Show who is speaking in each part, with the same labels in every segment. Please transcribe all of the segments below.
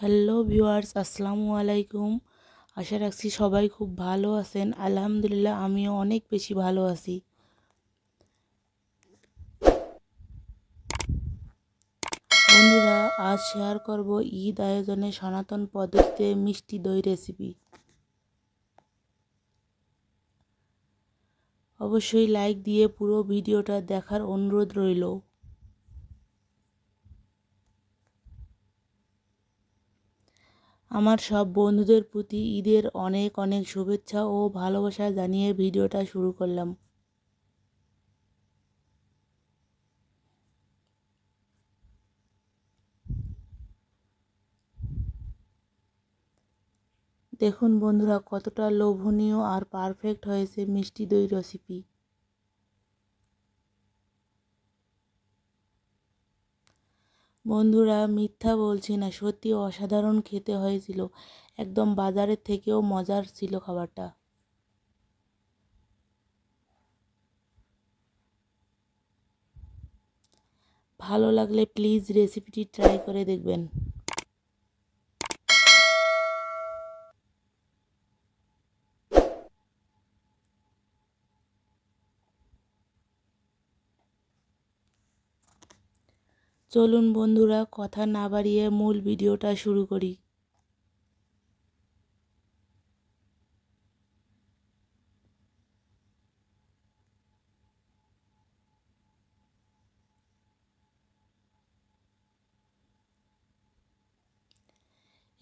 Speaker 1: Hello viewers, আসসালামু আলাইকুম। আশা রাখছি সবাই খুব ভালো আছেন। আলহামদুলিল্লাহ আমিও অনেক বেশি ভালো আছি। বন্ধুরা, আজ শেয়ার করব ঈদ আয়োজনে সনাতন পদ্ধতিতে মিষ্টি দই রেসিপি। অবশ্যই লাইক দিয়ে পুরো ভিডিওটা দেখার অনুরোধ রইল। আমার সব বন্ধুদের প্রতি ঈদের অনেক অনেক শুভেচ্ছা ও ভালোবাসা জানিয়ে ভিডিওটা শুরু করলাম। দেখুন বন্ধুরা, কতটা লোভনীয় আর পারফেক্ট হয়েছে মিষ্টি দই রেসিপি। বন্ধুরা, মিথ্যা বলছি না, সত্যি অসাধারণ খেতে হয়েছিল। একদম বাজারের থেকেও মজার ছিল খাবারটা। ভালো লাগলে প্লিজ রেসিপিটি ট্রাই করে দেখবেন। চলুন বন্ধুরা, কথা না বাড়িয়ে মূল ভিডিওটা শুরু করি।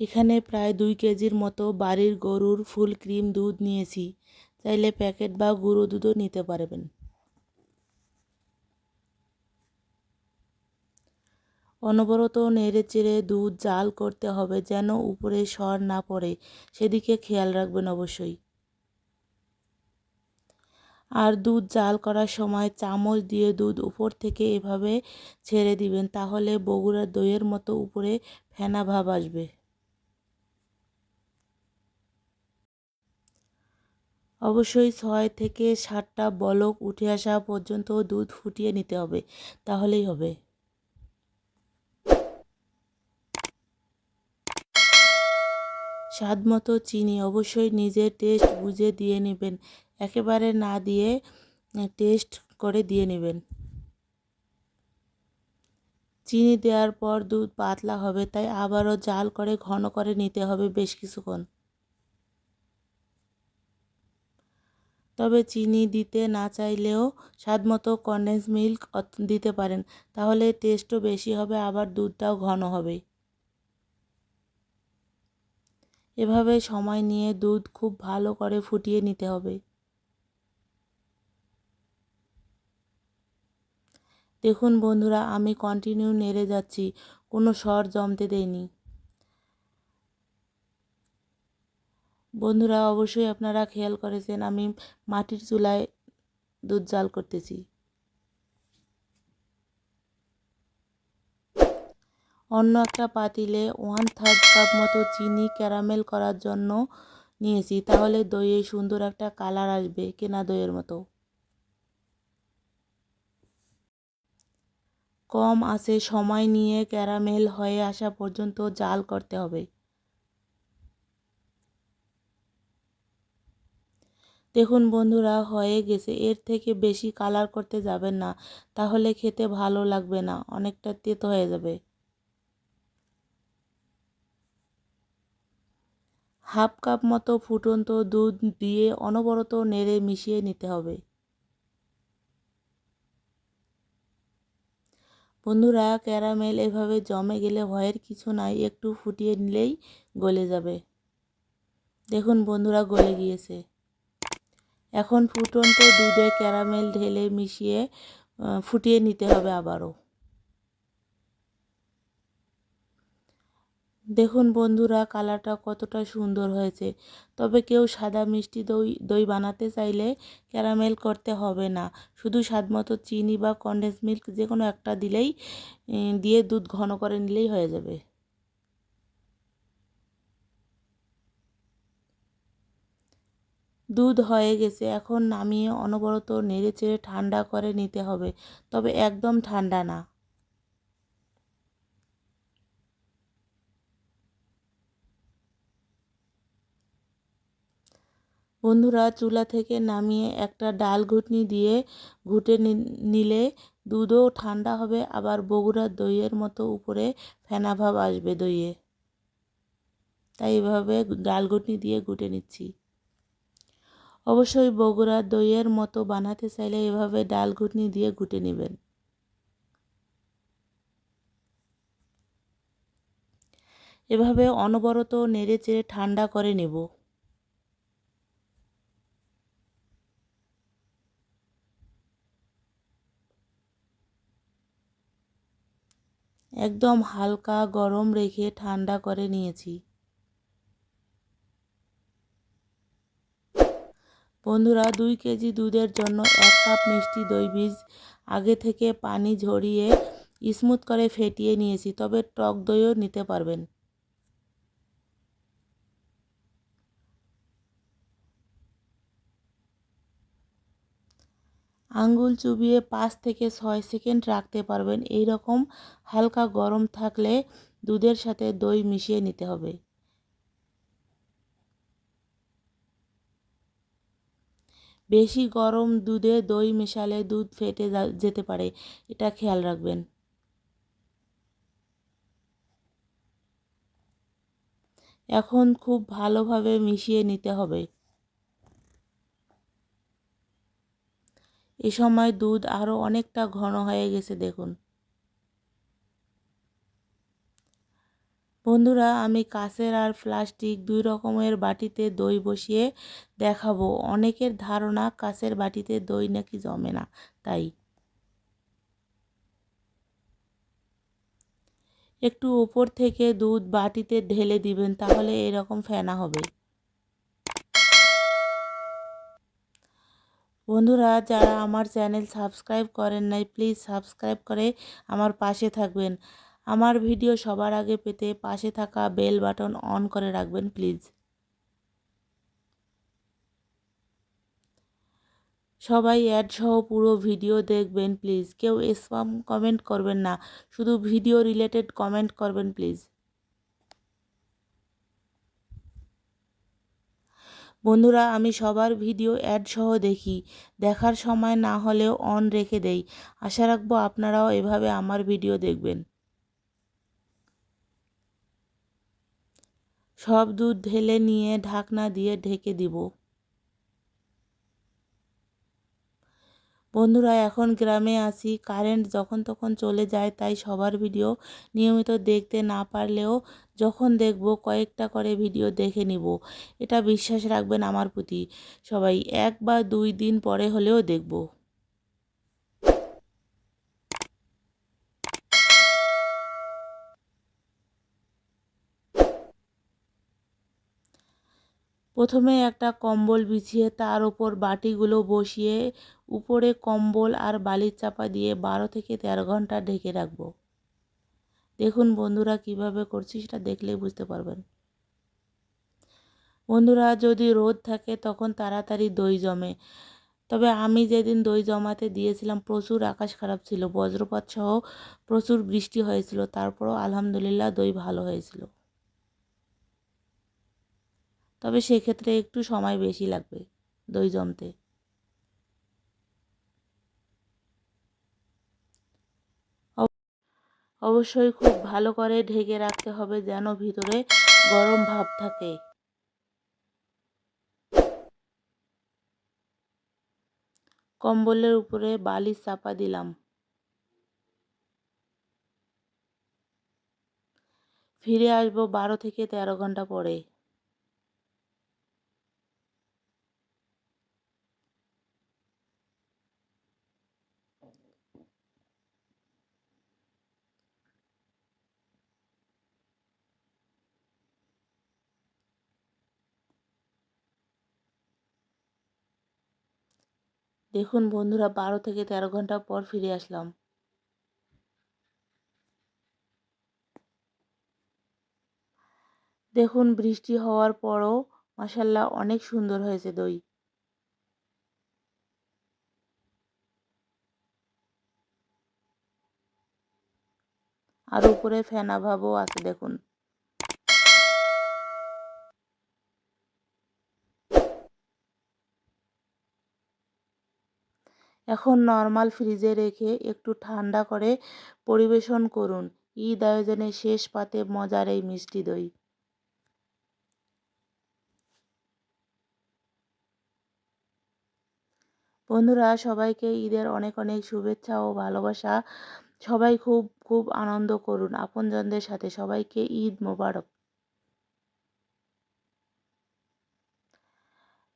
Speaker 1: এখানে প্রায় 2 কেজির মতো বাড়ির গরুর ফুল ক্রিম দুধ নিয়েছি। চাইলে প্যাকেট বা গুঁড়ো দুধও নিতে পারবেন। অনবরত নেড়েচেড়ে দুধ জাল করতে হবে, যেন উপরে সর না পড়ে, সেদিকে খেয়াল রাখবেন অবশ্যই। আর দুধ জাল করার সময় চামচ দিয়ে দুধ উপর থেকে এভাবে ছেড়ে দিবেন, তাহলে বগুড়ার দইয়ের মতো উপরে ফেনা ভাব আসবে। অবশ্যই 6 থেকে 7টা বলক উঠে আসা পর্যন্ত দুধ ফুটিয়ে নিতে হবে, তাহলেই হবে। স্বাদ মতো চিনি অবশ্যই নিজের টেস্ট বুঝে দিয়ে নেবেন, একেবারে না দিয়ে টেস্ট করে দিয়ে নেবেন। চিনি দেওয়ার পর দুধ পাতলা হবে, তাই আবারও জাল করে ঘন করে নিতে হবে বেশ কিছুক্ষণ। তবে চিনি দিতে না চাইলেও স্বাদমতো কনডেন্স মিল্ক দিতে পারেন, তাহলে টেস্টও বেশি হবে, আবার দুধটাও ঘন হবে। এভাবে সময় নিয়ে দুধ খুব ভালো করে ফুটিয়ে নিতে হবে। দেখুন বন্ধুরা, আমি কন্টিনিউ নেড়ে যাচ্ছি, কোনো সর জমতে দেইনি। বন্ধুরা, অবশ্যই আপনারা খেয়াল করেছেন আমি মাটির চুলায় দুধ জাল করতেছি। অন্য একটা পাতিলে 1/3 কাপ মতো চিনি ক্যারামেল করার জন্য নিয়েছি, তাহলে দইয়ে সুন্দর একটা কালার আসবে, কেনা দইয়ের মতো। কম আঁচে সময় নিয়ে ক্যারামেল হয়ে আসা পর্যন্ত জাল করতে হবে। দেখুন বন্ধুরা, হয়ে গেছে। এর থেকে বেশি কালার করতে যাবেন না, তাহলে খেতে ভালো লাগবে না, অনেকটা তেতো হয়ে যাবে। হাফ কাপ মতো ফুটন্ত দুধ দিয়ে অনবরত নেড়ে মিশিয়ে নিতে হবে। বন্ধুরা, ক্যারামেল এভাবে জমে গেলে ভয়ের কিছু নাই, একটু ফুটিয়ে নিলেই গলে যাবে। দেখুন বন্ধুরা, গলে গিয়েছে। এখন ফুটন্ত দুধে ক্যারামেল ঢেলে মিশিয়ে ফুটিয়ে নিতে হবে আবারও। দেখুন বন্ধুরা, কালারটা কতটা সুন্দর হয়েছে। তবে কেউ সাদা মিষ্টি দই দই বানাতে চাইলে ক্যারামেল করতে হবে না, শুধু স্বাদমতো চিনি বা কনডেন্স মিল্ক যে কোনো একটা দিলেই দিয়ে দুধ ঘন করে নিলেই হয়ে যাবে। দুধ হয়ে গেছে, এখন নামিয়ে অনবরত নেড়েচেড়ে ঠান্ডা করে নিতে হবে, তবে একদম ঠান্ডা না। বন্ধুরা চুলা থেকে নামিয়ে একটা ডাল ঘুটনি দিয়ে ঘুটে নিলে দুধও ঠান্ডা হবে, আবার বগুড়ার দইয়ের মতো উপরে ফেনা ভাব আসবে দইয়ে। তাই এভাবে ডাল ঘুটনি দিয়ে ঘুটে নিচ্ছি। অবশ্যই বগুড়ার দইয়ের মতো বানাতে চাইলে এভাবে ডাল ঘুটনি দিয়ে ঘুটে নেবেন। এভাবে অনবরত নেড়ে চেড়ে ঠান্ডা করে নেব। একদম হালকা গরম রেখে ঠান্ডা করে নিয়েছি। বন্ধুরা 2 কেজি দুধের জন্য 1 কাপ মিষ্টি দই বীজ আগে থেকে পানি ঝরিয়ে স্মুথ করে ফেটিয়ে নিয়েছি, তবে টক দইও নিতে পারবেন। আঙ্গুল চুবিয়ে 5 থেকে 6 সেকেন্ড রাখতে পারবেন। এই রকম হালকা গরম থাকলে দুধের সাথে দই মিশিয়ে নিতে হবে। বেশি গরম দুধে দই মেশালে দুধ ফেটে যেতে পারে, এটা খেয়াল রাখবেন। এখন খুব ভালোভাবে মিশিয়ে নিতে হবে। এ সময় দুধ আরও অনেকটা ঘন হয়ে গেছে দেখুন। বন্ধুরা আমি কাচের আর প্লাস্টিক 2 রকমের বাটিতে দই বসিয়ে দেখাবো। অনেকের ধারণা কাচের বাটিতে দই নাকি জমে না, তাই একটু উপর থেকে দুধ বাটিতে ঢেলে দিবেন, তাহলে এরকম ফেনা হবে। বন্ধুরা যারা আমার চ্যানেল সাবস্ক্রাইব করেন নাই, প্লিজ সাবস্ক্রাইব করে আমার পাশে থাকবেন। আমার ভিডিও সবার আগে পেতে পাশে থাকা বেল বাটন অন করে রাখবেন প্লিজ। সবাই অ্যাড সহ পুরো ভিডিও দেখবেন প্লিজ। কেউ স্প্যাম কমেন্ট করবেন না, শুধু ভিডিও রিলেটেড কমেন্ট করবেন প্লিজ। বন্ধুরা আমি সবার ভিডিও অ্যাড সহ দেখি, দেখার সময় না হলেও অন রেখে দেই। আশা রাখবো আপনারাও এভাবে আমার ভিডিও দেখবেন। সব দুধ ঢেলে নিয়ে ঢাকনা দিয়ে ঢেকে দিব। বন্ধুরা এখন গ্রামে আছি, কারেন্ট যখন তখন চলে যায়, তাই সবার ভিডিও নিয়মিত দেখতে না পারলেও যখন দেখব কয়েকটা করে ভিডিও দেখে নিব। এটা বিশ্বাস রাখবেন আমার প্রতি। সবাই 1 বা 2 দিন পরে হলেও দেখব। প্রথমে একটা কম্বল বিছিয়ে তার উপর বাটিগুলো বসিয়ে উপরে কম্বল আর বালির চাপা দিয়ে 12 থেকে 13 ঘন্টা ঢেকে রাখবো। দেখুন বন্ধুরা কিভাবে করছি সেটা দেখলেই বুঝতে পারবেন। বন্ধুরা যদি রোদ থাকে তখন তাড়াতাড়ি দই জমে, তবে আমি যেদিন দই জমাতে দিয়েছিলাম প্রচুর আকাশ খারাপ ছিল, বজ্রপাত সহ প্রচুর বৃষ্টি হয়েছিল, তারপরও আলহামদুলিল্লাহ দই ভালো হয়েছিল। তবে সেক্ষেত্রে একটু সময় বেশি লাগবে দই জমতে। অবশ্যই খুব ভালো করে ঢেকে রাখতে হবে যেন ভিতরে গরম ভাব থাকে। কম্বলের উপরে বালিশ চাপা দিলাম। ফিরে আসবো 12 থেকে 13 ঘন্টা পরে। দেখুন বন্ধুরা 12 থেকে 13 ঘন্টা পর ফিরে আসলাম। দেখুন বৃষ্টি হওয়ার পরও মাশাআল্লাহ অনেক সুন্দর হয়েছে দই। আর উপরে ফেনা ভাবও আছে দেখুন। এখন নর্মাল ফ্রিজে রেখে একটু ঠান্ডা করে পরিবেশন করুন। ঈদ আয়োজনের শেষ পাতে মজার এই মিষ্টি দই। বন্ধুরা, সবাইকে ঈদের অনেক অনেক শুভেচ্ছা ও ভালোবাসা। সবাই খুব খুব আনন্দ করুন আপনজনদের সাথে। সবাইকে ঈদ মোবারক।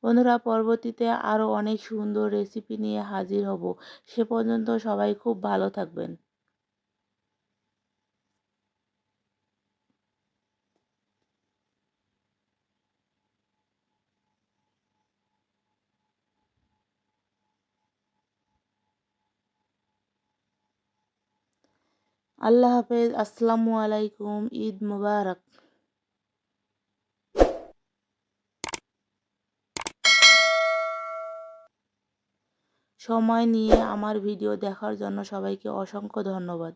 Speaker 1: বন্ধুরা, পরবর্তীতে আরও অনেক সুন্দর রেসিপি নিয়ে হাজির হব। সে পর্যন্ত সবাই খুব ভালো থাকবেন। আল্লাহ হাফেজ। আসসালামু আলাইকুম। ঈদ মুবারক। সময় নিয়ে আমার ভিডিও দেখার জন্য সবাইকে অসংখ্য ধন্যবাদ।